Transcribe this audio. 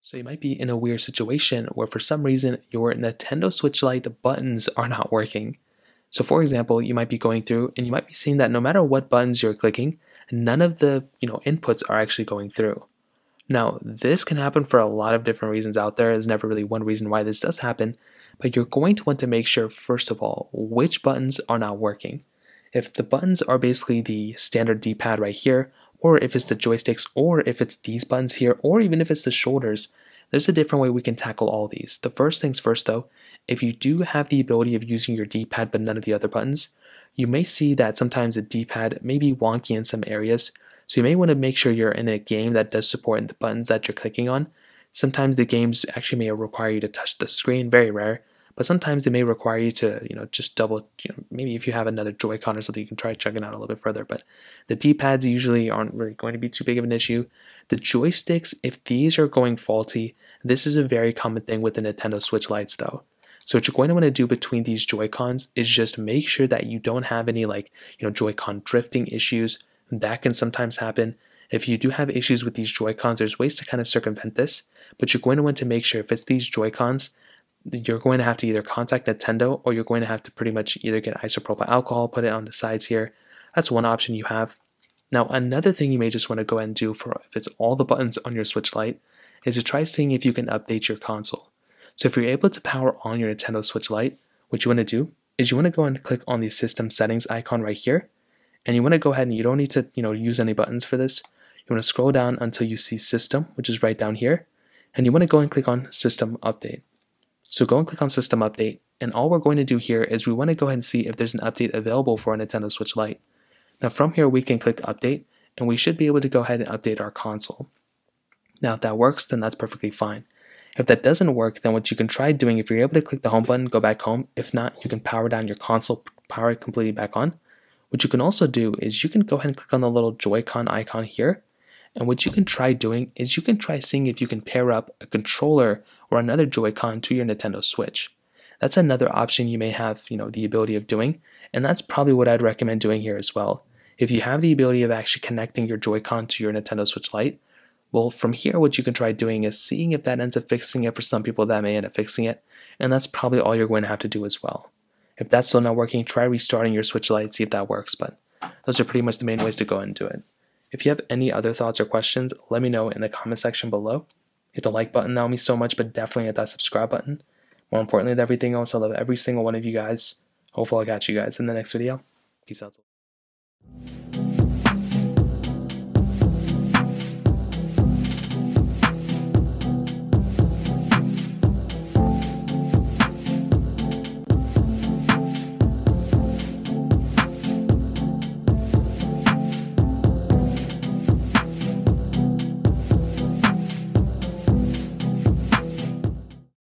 So you might be in a weird situation where for some reason your Nintendo Switch Lite buttons are not working. So for example, you might be going through and you might be seeing that no matter what buttons you're clicking, none of the inputs are actually going through. Now, this can happen for a lot of different reasons out there. There's never really one reason why this does happen, but you're going to want to make sure first of all which buttons are not working. If the buttons are basically the standard D-pad right here, or if it's the joysticks, or if it's these buttons here, or even if it's the shoulders, there's a different way we can tackle all these. The first things first though, if you do have the ability of using your D-pad but none of the other buttons, you may see that sometimes the D-pad may be wonky in some areas, so you may want to make sure you're in a game that does support the buttons that you're clicking on. Sometimes the games actually may require you to touch the screen, very rare, but sometimes they may require you to, just double, maybe if you have another Joy-Con or something, you can try checking out a little bit further, but the D-pads usually aren't really going to be too big of an issue. The joysticks, if these are going faulty, this is a very common thing with the Nintendo Switch Lites though. So what you're going to want to do between these Joy-Cons is just make sure that you don't have any Joy-Con drifting issues. That can sometimes happen. If you do have issues with these Joy-Cons, there's ways to kind of circumvent this, but you're going to want to make sure if it's these Joy-Cons, you're going to have to either contact Nintendo or you're going to have to pretty much either get isopropyl alcohol, put it on the sides here. That's one option you have. Now, another thing you may just want to go ahead and do for if it's all the buttons on your Switch Lite is to try seeing if you can update your console. So if you're able to power on your Nintendo Switch Lite, what you want to do is you want to go and click on the system settings icon right here, and you want to go ahead and you don't need to use any buttons for this. You want to scroll down until you see system, which is right down here, and you want to go and click on system update. So go and click on system update, and all we're going to do here is we want to go ahead and see if there's an update available for a Nintendo Switch Lite. Now from here we can click update, and we should be able to go ahead and update our console. Now if that works, then that's perfectly fine. If that doesn't work, then what you can try doing, if you're able to click the home button, go back home. If not, you can power down your console, power it completely back on. What you can also do is you can go ahead and click on the little Joy-Con icon here, and what you can try doing is you can try seeing if you can pair up a controller or another Joy-Con to your Nintendo Switch. That's another option you may have, the ability of doing, and that's probably what I'd recommend doing here as well. If you have the ability of actually connecting your Joy-Con to your Nintendo Switch Lite, well, from here what you can try doing is seeing if that ends up fixing it. For some people that may end up fixing it, and that's probably all you're going to have to do as well. If that's still not working, try restarting your Switch Lite, see if that works, but those are pretty much the main ways to go ahead and do it. If you have any other thoughts or questions, let me know in the comment section below. Hit the like button, that would mean so much, but definitely hit that subscribe button. More importantly than everything else, I love every single one of you guys. Hopefully I'll catch you guys in the next video. Peace out.